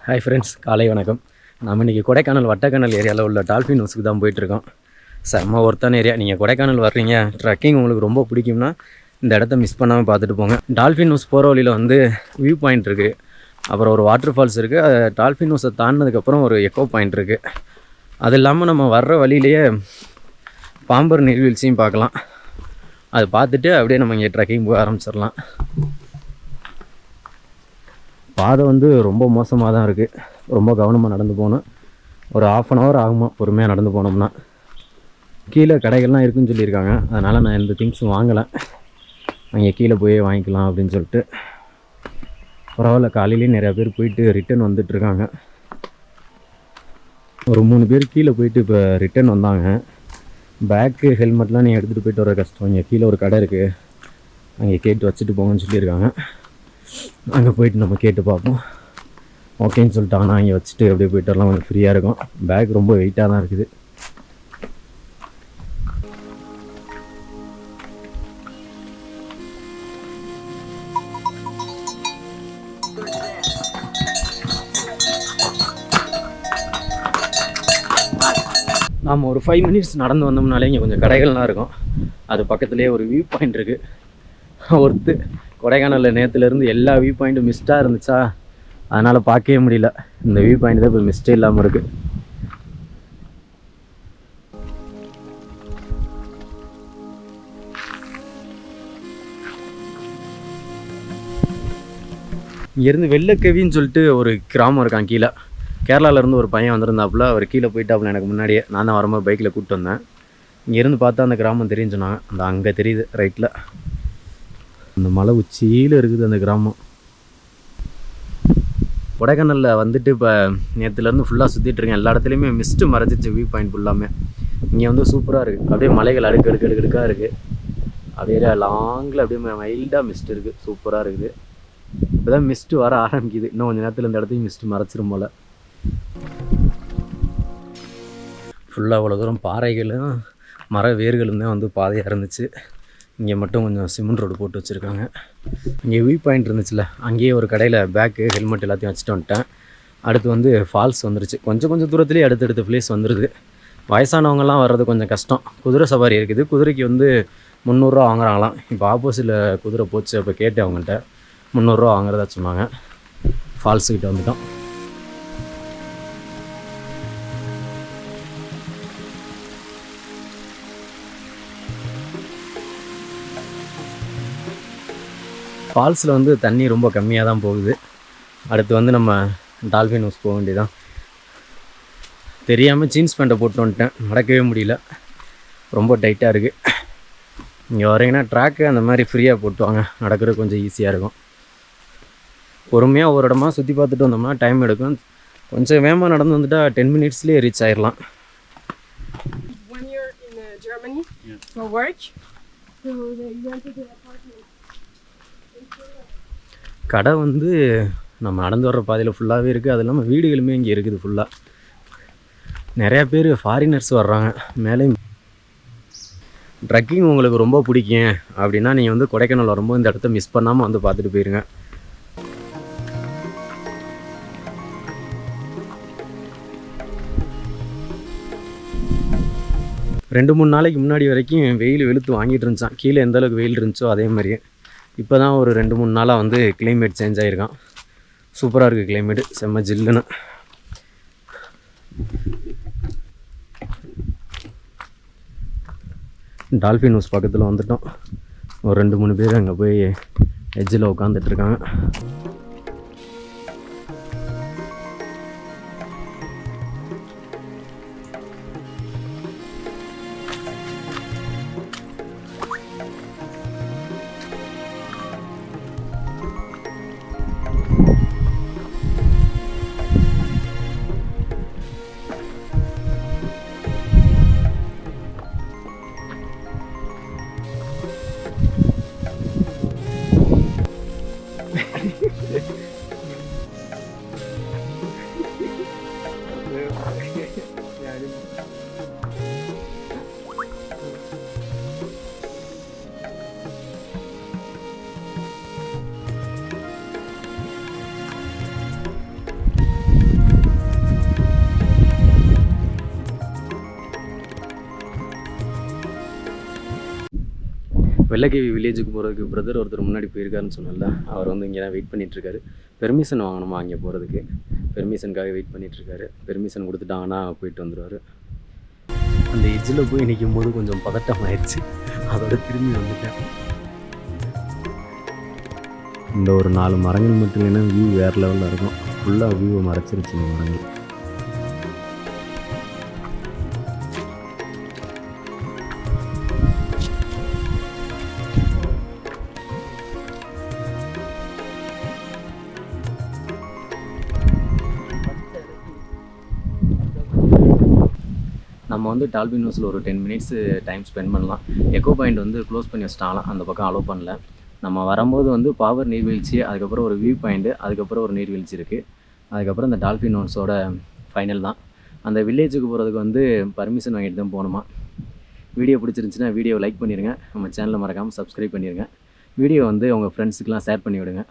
Hi friends, காலை வணக்கம். நம்ம இன்றைக்கி கொடைக்கானல் வட்டக்கானல் ஏரியாவில் உள்ள டால்ஃபின் ஹவுஸுக்கு தான் போயிட்டுருக்கோம். செம்ம ஒர்த்தான ஏரியா. நீங்கள் கொடைக்கானல் வர்றீங்க, ட்ரக்கிங் உங்களுக்கு ரொம்ப பிடிக்கும்னா இந்த இடத்த மிஸ் பண்ணாமல் பார்த்துட்டு போங்க. டால்ஃபின் ஹவுஸ் போகிற வழியில் வந்து வியூ பாயிண்ட் இருக்குது, அப்புறம் ஒரு வாட்டர் ஃபால்ஸ் இருக்குது. டால்ஃபின் ஹவுஸை தாண்டினதுக்கப்புறம் ஒரு எக்கோ பாயிண்ட் இருக்குது. அது இல்லாமல் நம்ம வர்ற வழியிலேயே பாம்பர் நீர்வீழ்ச்சியும் பார்க்கலாம். அது பார்த்துட்டு அப்படியே நம்ம இங்கே ட்ரக்கிங் போக ஆரம்பிச்சிடலாம். பாதை வந்து ரொம்ப மோசமாக தான் இருக்குது. ரொம்ப கவனமாக நடந்து போகணும். ஒரு 1/2 hour ஆகுமா பொறுமையாக நடந்து போனோம்னா. கீழே கடைகள்லாம் இருக்குதுன்னு சொல்லியிருக்காங்க. அதனால் நான் எந்த திங்ஸும் வாங்கலை. அங்கே கீழே போய் வாங்கிக்கலாம் அப்படின்னு சொல்லிட்டு. பரவாயில்ல, காலையிலேயே நிறையா பேர் போயிட்டு ரிட்டன் வந்துட்டுருக்காங்க. ஒரு 3 பேர் கீழே போயிட்டு இப்போ ரிட்டன் வந்தாங்க. பேக்கு ஹெல்மெட்லாம் நீங்கள் எடுத்துகிட்டு போயிட்டு வர கஷ்டம். இங்கே கீழே ஒரு கடை இருக்குது, அங்கே கேட்டு வச்சுட்டு போங்கன்னு சொல்லியிருக்காங்க. அங்கே போயிட்டு நம்ம கேட்டு பார்ப்போம். ஓகேன்னு சொல்லிட்டாங்கன்னா அங்கே வச்சுட்டு அப்படியே போய்ட்டு வரலாம். கொஞ்சம் ஃப்ரீயாக இருக்கும். பேக் ரொம்ப வெயிட்டாக தான் இருக்குது. நாம் ஒரு 5 minutes நடந்து வந்தோம்னாலே இங்கே கொஞ்சம் கடைகள்லாம் இருக்கும். அது பக்கத்துலேயே ஒரு வியூ பாயிண்ட் இருக்குது. ஒருத்து கொடைக்கானலில் நேற்றுலேருந்து எல்லா வியூ பாயிண்ட்டும் மிஸ்டாக இருந்துச்சா, அதனால் பார்க்கவே முடியல. இந்த வியூ பாயிண்ட் தான் இப்போ மிஸ்டே இல்லாமல் இருக்குது. இங்கேருந்து வெள்ளக்கவின்னு சொல்லிட்டு ஒரு கிராமம் இருக்கான் கீழே. கேரளாவிலேருந்து ஒரு பையன் வந்திருந்தாப்புல. அவர் கீழே போயிட்டாப்புல. எனக்கு முன்னாடியே நான் தான் வரும்போது பைக்கில் கூப்பிட்டு வந்தேன். இங்கேருந்து பார்த்தா அந்த கிராமம் தெரியுன்னு சொன்னாங்க. அந்த அங்கே தெரியுது ரைட்டில். அந்த மலை உச்சியில் இருக்குது அந்த கிராமம். கொடைக்கானலில் வந்துட்டு இப்போ நேற்றுலேருந்து ஃபுல்லாக சுற்றிட்டுருக்கேன். எல்லா இடத்துலையுமே மிஸ்ட்டு மறைஞ்சிச்சு வியூ பாயிண்ட் ஃபுல்லாமே. இங்கே வந்து சூப்பராக இருக்குது. அப்படியே மலைகள் அடுக்கடுக்காக இருக்குது. அப்படியே லாங்கில் அப்படியே மைல்டாக மிஸ்ட் இருக்குது. சூப்பராக இருக்குது. இப்போ தான் மிஸ்ட்டு வர ஆரம்பிக்குது. இன்னும் கொஞ்சம் நேரத்தில் இந்த இடத்தையும் மிஸ்ட்டு மறைச்சிரும் போல். ஃபுல்லாக அவ்வளோ தூரம் பாறைகளும் மர வேர்களும் தான் வந்து பாதையாக இருந்துச்சு. இங்கே மட்டும் கொஞ்சம் சிமெண்ட் ரோடு போட்டு வச்சுருக்காங்க. இங்கே வியூ பாயிண்ட் இருந்துச்சுல்ல, அங்கேயே ஒரு கடையில் பேக்கு ஹெல்மெட் எல்லாத்தையும் வச்சுட்டு வந்துட்டேன். அடுத்து வந்து ஃபால்ஸ் வந்துருச்சு. கொஞ்சம் தூரத்துலேயே அடுத்தடுத்த பிளேஸ் வந்துடுது. வயசானவங்கலாம் வர்றது கொஞ்சம் கஷ்டம். குதிரை சவாரி இருக்குது. குதிரைக்கு வந்து 300 ரூபா வாங்குறாங்களாம். இப்போ ஆப்போசிட்டில் குதிரை போச்சு. அப்போ கேட்டு அவங்கள்ட்ட 300 ரூபா வாங்குறதா சொன்னாங்க. ஃபால்ஸுக்கிட்ட வந்துட்டோம். ஃபால்ஸில் வந்து தண்ணி ரொம்ப கம்மியாக தான் போகுது. அடுத்து வந்து நம்ம டால்ஃபின் ஹவுஸ் போக வேண்டியதான். தெரியாமல் ஜீன்ஸ் பேண்ட்டை போட்டு வந்துட்டேன். நடக்கவே முடியல, ரொம்ப டைட்டாக இருக்குது. இங்கே வரீங்கன்னா ட்ராக்கு அந்த மாதிரி ஃப்ரீயாக போட்டுவாங்க. நடக்கிறது கொஞ்சம் ஈஸியாக இருக்கும். பொறுமையாக ஒரு இடமா சுற்றி பார்த்துட்டு வந்தோம்னா டைம் எடுக்கும். கொஞ்சம் வேகமாக நடந்து வந்துட்டால் 10 minutesலேயே ரீச் ஆயிடலாம். கடை வந்து நம்ம நடந்து வர்ற பாதையில் ஃபுல்லாகவே இருக்குது. அது இல்லாமல் வீடுகளுமே இங்கே இருக்குது ஃபுல்லாக. நிறையா பேர் ஃபாரினர்ஸ் வர்றாங்க. மேலே ட்ரக்கிங் உங்களுக்கு ரொம்ப பிடிக்கும் அப்படின்னா நீங்கள் வந்து கொடைக்கானல் வரும்போது இந்த இடத்த மிஸ் பண்ணாமல் வந்து பார்த்துட்டு போயிருங்க. ரெண்டு 3 நாளைக்கு முன்னாடி வரைக்கும் வெயில் வெளுத்து வாங்கிட்டு இருந்துச்சான். கீழே எந்த அளவுக்கு வெயில் இருந்துச்சோ அதே மாதிரியே இப்போ தான் ஒரு 2-3 நாளாக வந்து கிளைமேட் சேஞ்ச் ஆகிருக்கான். சூப்பராக இருக்குது கிளைமேட்டு, செம்ம ஜில்லுன்னு. டால்ஃபின் ஹவுஸ் பக்கத்தில் வந்துட்டோம். ஒரு 2-3 பேர் அங்கே போய் எட்ஜில் உட்காந்துட்ருக்காங்க. வெள்ளக்கேவி வில்லேஜுக்கு போகிறதுக்கு பிரதர் ஒருத்தர் முன்னாடி போயிருக்காருன்னு சொன்னல, அவர் வந்து இங்கே தான் வெயிட் பண்ணிகிட்ருக்காரு. பெர்மிஷன் வாங்கணுமா அங்கே போகிறதுக்கு, பெர்மிஷனுக்காக வெயிட் பண்ணிகிட்ருக்காரு. பெர்மிஷன் கொடுத்துட்டாங்கன்னா போயிட்டு வந்துடுவார். அந்த எஜ்ஜில் போய் நிற்கும் போது கொஞ்சம் பதட்டம் ஆயிடுச்சு, அதோட திரும்பி வந்துட்டேன். இந்த ஒரு 4 மரங்கள் மட்டும் இல்லைன்னா வியூ வேறு லெவலில் இருக்கும். ஃபுல்லாக வியூவை மறைச்சிருச்சு இந்த மரங்கள். நம்ம வந்து டால்பின் ஹவுஸில் ஒரு 10 மினிட்ஸ் டைம் ஸ்பெண்ட் பண்ணலாம். எக்கோ பாயிண்ட் வந்து க்ளோஸ் பண்ணி வச்சிட்டாங்களாம், அந்த பக்கம் அலோவ் பண்ணல. நம்ம வரும்போது வந்து பாவர் நீர்வீழ்ச்சி, அதுக்கப்புறம் ஒரு வியூ பாயிண்ட்டு, அதுக்கப்புறம் ஒரு நீர்வீழ்ச்சி இருக்குது. அதுக்கப்புறம் இந்த டால்பின் ஹவுஸோட ஃபைனல் தான். அந்த வில்லேஜுக்கு போகிறதுக்கு வந்து பர்மிஷன் வாங்கிட்டு தான் போகணுமா. வீடியோ பிடிச்சிருந்துச்சின்னா வீடியோ லைக் பண்ணிடுங்க. நம்ம சேனலை மறக்காமல் சப்ஸ்கிரைப் பண்ணிடுங்க. வீடியோ வந்து உங்கள் ஃப்ரெண்ட்ஸுக்கெலாம் ஷேர் பண்ணி விடுங்க.